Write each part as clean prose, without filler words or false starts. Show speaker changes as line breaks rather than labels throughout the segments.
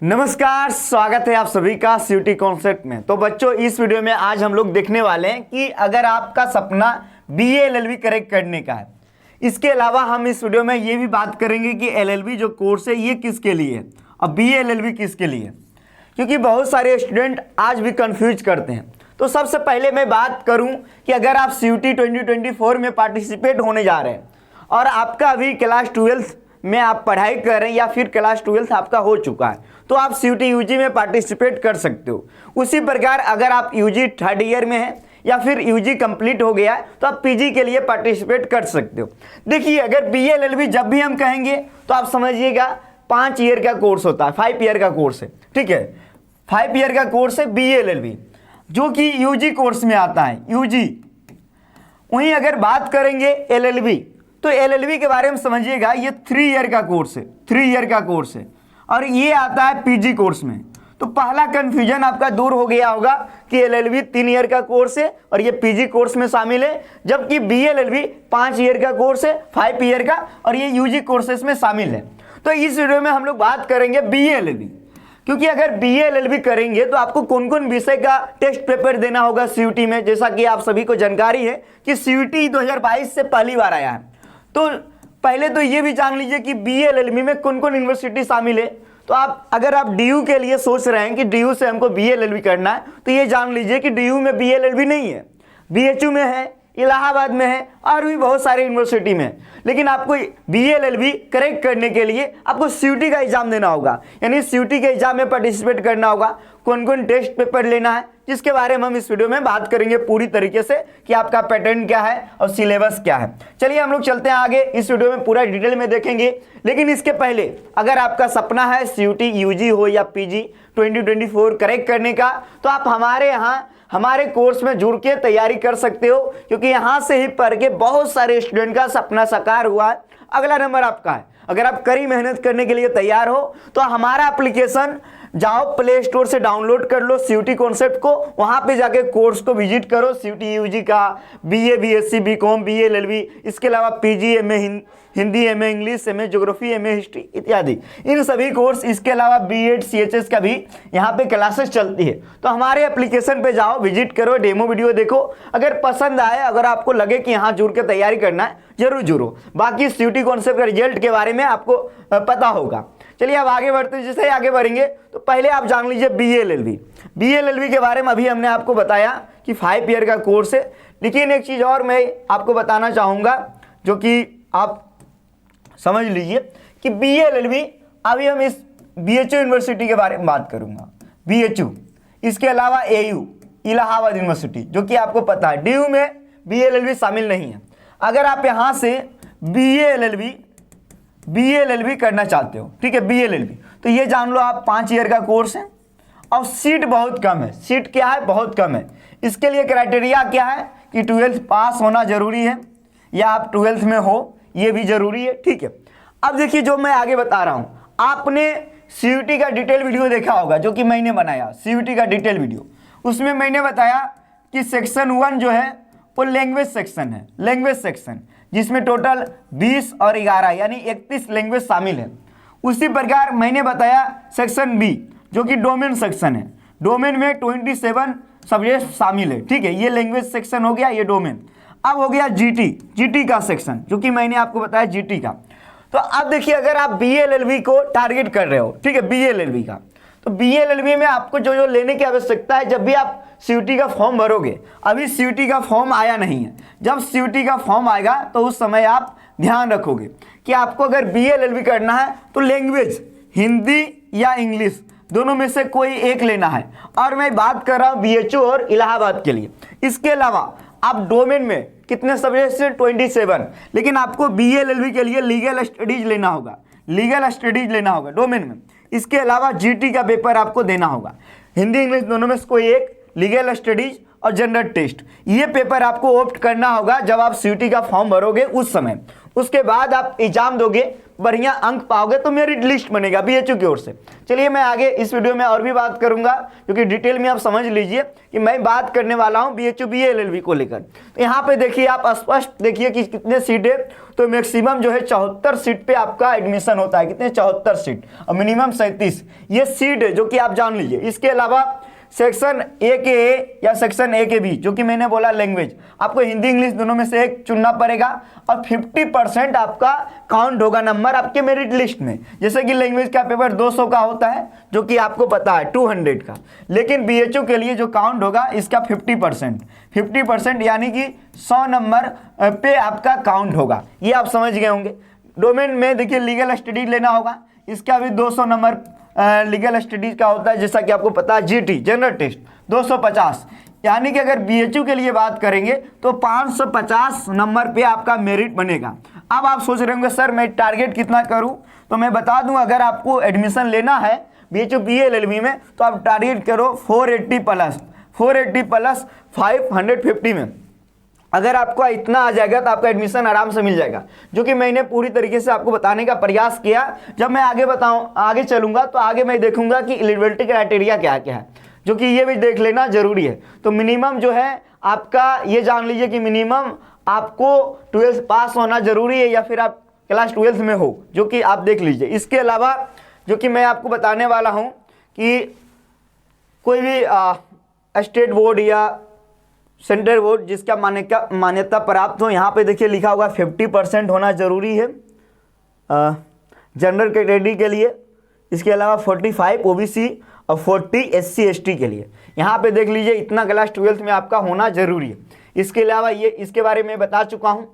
नमस्कार, स्वागत है आप सभी का सीयूटी कॉन्सेप्ट में। तो बच्चों, इस वीडियो में आज हम लोग देखने वाले हैं कि अगर आपका सपना बीए एलएलबी करेक्ट करने का है, इसके अलावा हम इस वीडियो में ये भी बात करेंगे कि एलएलबी जो कोर्स है ये किसके लिए है और बीए एलएलबी किसके लिए है, क्योंकि बहुत सारे स्टूडेंट आज भी कंफ्यूज करते हैं। तो सबसे पहले मैं बात करूं कि अगर आप सीयूटी 2024 में पार्टिसिपेट होने जा रहे हैं और आपका अभी क्लास 12th में आप पढ़ाई कर रहे हैं या फिर क्लास 12th आपका हो चुका है, तो आप सीयूटी यूजी में पार्टिसिपेट कर सकते हो। उसी प्रकार अगर आप यूजी 3rd ईयर में हैं या फिर यूजी कंप्लीट हो गया है तो आप पीजी के लिए पार्टिसिपेट कर सकते हो। देखिए, अगर बीए एलएलबी जब भी हम कहेंगे तो आप समझिएगा 5 ईयर का कोर्स होता है, 5 ईयर का कोर्स है, ठीक है। 5 ईयर का कोर्स है बीए एलएलबी, जो कि यूजी कोर्स में आता है, यूजी। वहीं अगर बात करेंगे एलएलबी, तो एलएलबी के बारे में समझिएगा, ये 3 ईयर का कोर्स है, 3 ईयर का कोर्स है और ये आता है पीजी कोर्स में। तो पहला कंफ्यूजन आपका दूर हो गया होगा कि एलएलबी 3 ईयर का कोर्स है और ये पीजी कोर्स में शामिल है, जबकि बीएलएलबी 5 ईयर का कोर्स है, 5 ईयर का, और ये यूजी कोर्सेस में शामिल है। तो इस वीडियो में हम लोग बात करेंगे बीएलएलबी, क्योंकि अगर बीएलएलबी करेंगे तो आपको कौन कौन विषय का टेस्ट पेपर देना होगा सीयूटी में। जैसा कि आप सभी को जानकारी है कि सीयूटी 2022 से पहली बार आया है। तो पहले तो ये भी जान लीजिए कि बीएलएलबी में कौन कौन यूनिवर्सिटी शामिल है। तो अगर आप डीयू के लिए सोच रहे हैं कि डीयू से हमको बीएलएलबी करना है, तो ये जान लीजिए कि डीयू में बीएलएलबी नहीं है, बीएचयू में है, इलाहाबाद में है और भी बहुत सारे यूनिवर्सिटी में है। लेकिन आपको बीएलएलबी करेक्ट करने के लिए आपको सीयूटी का एग्जाम देना होगा, यानी सीयूटी के एग्जाम में पार्टिसिपेट करना होगा। कौन कौन टेस्ट पेपर लेना है, जिसके बारे में हम इस वीडियो में बात करेंगे पूरी तरीके से कि आपका पैटर्न क्या है और सिलेबस क्या है। चलिए हम लोग चलते हैं आगे, इस वीडियो में पूरा डिटेल में देखेंगे। लेकिन इसके पहले अगर आपका सपना है सीयूटी यूजी हो या पीजी 2024 करेक्ट करने का, तो आप हमारे यहाँ हमारे कोर्स में जुड़ के तैयारी कर सकते हो, क्योंकि यहाँ से ही पढ़ के बहुत सारे स्टूडेंट का सपना साकार हुआ है। अगला नंबर आपका है। अगर आप कड़ी मेहनत करने के लिए तैयार हो तो हमारा एप्लीकेशन जाओ प्ले स्टोर से डाउनलोड कर लो सीयूटी कॉन्सेप्ट को, वहाँ पे जाके कोर्स को विजिट करो। सीयूटी यूजी का बीए, बीएससी, बीकॉम, बीएलएलबी, इसके अलावा PG, MA Hindi, MA English, MA geography, MA history इत्यादि, इन सभी कोर्स, इसके अलावा बीएड, सीएचएस का भी यहाँ पे क्लासेस चलती है। तो हमारे एप्लीकेशन पे जाओ, विजिट करो, डेमो वीडियो देखो। अगर पसंद आए, अगर आपको लगे कि यहाँ जुड़ के तैयारी करना है, जरूर जुड़ो। बाकी सीयूटी कॉन्सेप्ट का रिजल्ट के बारे में आपको पता होगा। चलिए अब आगे बढ़ते हैं। जैसे ही आगे बढ़ेंगे तो पहले आप जान लीजिए बीएलएलबी। बीएलएलबी के बारे में अभी हमने आपको बताया कि 5 ईयर का कोर्स है। लेकिन एक चीज़ और मैं आपको बताना चाहूँगा, जो कि आप समझ लीजिए कि बीएलएलबी, अभी हम इस बीएचयू यूनिवर्सिटी के बारे में बात करूँगा, बीएचयू, इसके अलावा एयू, इलाहाबाद यूनिवर्सिटी, जो कि आपको पता है डीयू में बीएलएलबी शामिल नहीं है। अगर आप यहाँ से बीएलएलबी करना चाहते हो, ठीक है, बीएलएलबी, तो ये जान लो आप 5 ईयर का कोर्स है और सीट बहुत कम है। सीट क्या है? बहुत कम है। इसके लिए क्राइटेरिया क्या है कि 12th पास होना जरूरी है या आप 12th में हो, ये भी जरूरी है, ठीक है। अब देखिए, जो मैं आगे बता रहा हूँ, आपने सीयूटी का डिटेल वीडियो देखा होगा जो कि मैंने बनाया, सीयूटी का डिटेल वीडियो। उसमें मैंने बताया कि सेक्शन 1 जो है वो लैंग्वेज सेक्शन है, लैंग्वेज सेक्शन, जिसमें टोटल 20 और 11 यानी 31 लैंग्वेज शामिल है। उसी प्रकार मैंने बताया सेक्शन बी, जो कि डोमेन सेक्शन है। डोमेन में 27 सब्जेक्ट शामिल है, ठीक है। ये लैंग्वेज सेक्शन हो गया, ये डोमेन। अब हो गया जीटी का सेक्शन, जो कि मैंने आपको बताया जीटी का। तो अब देखिए, अगर आप बीएलएलबी को टारगेट कर रहे हो, ठीक है, बीएलएलबी का, तो बीएलएलबी में आपको जो लेने की आवश्यकता है, जब भी आप सीयूटी का फॉर्म भरोगे, अभी सीयूटी का फॉर्म आया नहीं है, जब सीयूटी का फॉर्म आएगा तो उस समय आप ध्यान रखोगे कि आपको अगर बीएलएलबी करना है तो लैंग्वेज हिंदी या इंग्लिश दोनों में से कोई एक लेना है। और मैं बात कर रहा हूँ बीएचयू और इलाहाबाद के लिए। इसके अलावा आप डोमेन में कितने सब्जेक्ट हैं? 27। लेकिन आपको बीएलएलबी के लिए लीगल स्टडीज लेना होगा, लीगल स्टडीज लेना होगा डोमेन में। इसके अलावा जीटी का पेपर आपको देना होगा, हिंदी इंग्लिश दोनों में से कोई एक, लीगल स्टडीज और जनरल टेस्ट। ये पेपर आपको ऑप्ट करना होगा जब आप सीयूटी का फॉर्म भरोगे उस समय। उसके बाद आप एग्जाम दोगे, बढ़िया अंक पाओगे तो मेरिट लिस्ट बनेगा बीएचयू की ओर से। चलिए मैं आगे इस वीडियो में और भी बात करूंगा, क्योंकि डिटेल में आप समझ लीजिए कि मैं बात करने वाला हूं बीएचयू बीए एलएलबी को लेकर। तो यहाँ पे देखिए, आप स्पष्ट देखिए कि कितने सीट है। तो मैक्सिमम जो है 74 सीट पे आपका एडमिशन होता है। कितने? 74 सीट, और मिनिमम 37 ये सीट है, जो कि आप जान लीजिए। इसके अलावा सेक्शन ए के ए या सेक्शन ए के बी, जो कि मैंने बोला लैंग्वेज, आपको हिंदी इंग्लिश दोनों में से एक चुनना पड़ेगा, और 50% आपका काउंट होगा नंबर आपके मेरिट लिस्ट में। जैसे कि लैंग्वेज का पेपर 200 का होता है, जो कि आपको पता है 200 का, लेकिन बीएचयू के लिए जो काउंट होगा इसका 50% यानी कि 100 नंबर पे आपका काउंट होगा। ये आप समझ गए होंगे। डोमेन में देखिए लीगल स्टडीज लेना होगा, इसका भी 200 नंबर लीगल स्टडीज का होता है, जैसा कि आपको पता है। जीटी जनरल टेस्ट 250, यानी कि अगर बीएचयू के लिए बात करेंगे तो 550 नंबर पे आपका मेरिट बनेगा। अब आप सोच रहे होंगे सर मैं टारगेट कितना करूं, तो मैं बता दूं, अगर आपको एडमिशन लेना है बीएचयू बीए एलएलबी में तो आप टारगेट करो 480 प्लस 550 में। अगर आपको इतना आ जाएगा तो आपका एडमिशन आराम से मिल जाएगा, जो कि मैंने पूरी तरीके से आपको बताने का प्रयास किया। जब मैं आगे चलूंगा तो आगे मैं देखूंगा कि एलिजिबिलिटी क्राइटेरिया क्या क्या है, जो कि ये भी देख लेना जरूरी है। तो मिनिमम जो है आपका, ये जान लीजिए कि मिनिमम आपको 12th पास होना जरूरी है, या फिर आप क्लास 12th में हो, जो कि आप देख लीजिए। इसके अलावा जो कि मैं आपको बताने वाला हूँ कि कोई भी स्टेट बोर्ड या सेंट्रल बोर्ड जिसका मान्यता प्राप्त हो, यहाँ पे देखिए लिखा होगा 50% होना जरूरी है जनरल कैटेगरी के लिए। इसके अलावा 45 ओबीसी और 40 एससी एसटी के लिए। यहाँ पे देख लीजिए इतना क्लास 12th में आपका होना जरूरी है। इसके अलावा ये इसके बारे में बता चुका हूँ।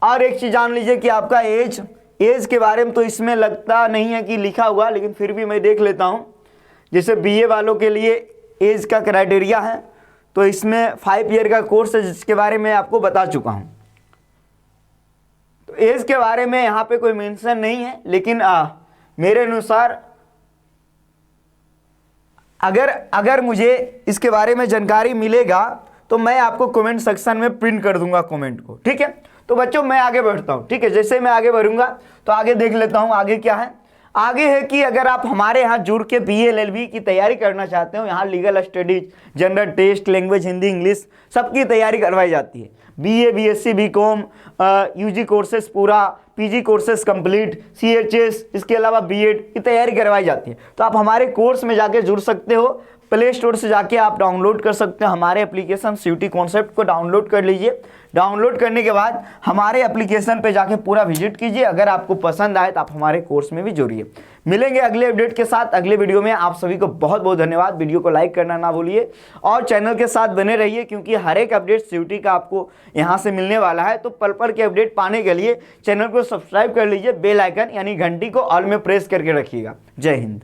और एक चीज़ जान लीजिए कि आपका एज के बारे में तो इसमें लगता नहीं है कि लिखा हुआ, लेकिन फिर भी मैं देख लेता हूँ। जैसे बीए वालों के लिए एज का क्राइटेरिया है, तो इसमें 5 ईयर का कोर्स है, जिसके बारे में आपको बता चुका हूं। तो एज के बारे में यहां पे कोई मेंशन नहीं है, लेकिन मेरे अनुसार अगर मुझे इसके बारे में जानकारी मिलेगा तो मैं आपको कमेंट सेक्शन में पिन कर दूंगा कमेंट को, ठीक है। तो बच्चों मैं आगे बढ़ता हूं, ठीक है। जैसे मैं आगे बढ़ूंगा तो आगे देख लेता हूं आगे क्या है। आगे है कि अगर आप हमारे यहाँ जुड़ के बीए एलएलबी की तैयारी करना चाहते हो, यहाँ legal studies, general test, language Hindi English सबकी तैयारी करवाई जाती है। BA, BSc, BCom, UG courses पूरा, पीजी कोर्सेज कंप्लीट, सीएचएस, इसके अलावा बीएड की तैयारी करवाई जाती है। तो आप हमारे कोर्स में जाके जुड़ सकते हो। प्ले स्टोर से जाके आप डाउनलोड कर सकते हो हमारे एप्लीकेशन सीयूटी कॉन्सेप्ट को डाउनलोड कर लीजिए। डाउनलोड करने के बाद हमारे एप्लीकेशन पे जाके पूरा विजिट कीजिए। अगर आपको पसंद आए तो आप हमारे कोर्स में भी जुड़िए। मिलेंगे अगले अपडेट के साथ अगले वीडियो में। आप सभी को बहुत बहुत धन्यवाद। वीडियो को लाइक करना ना भूलिए और चैनल के साथ बने रहिए, क्योंकि हर एक अपडेट सीयूटी का आपको यहाँ से मिलने वाला है। तो पल पल के अपडेट पाने के लिए चैनल को सब्सक्राइब कर लीजिए, बेल आइकन यानी घंटी को ऑल में प्रेस करके रखिएगा। जय हिंद।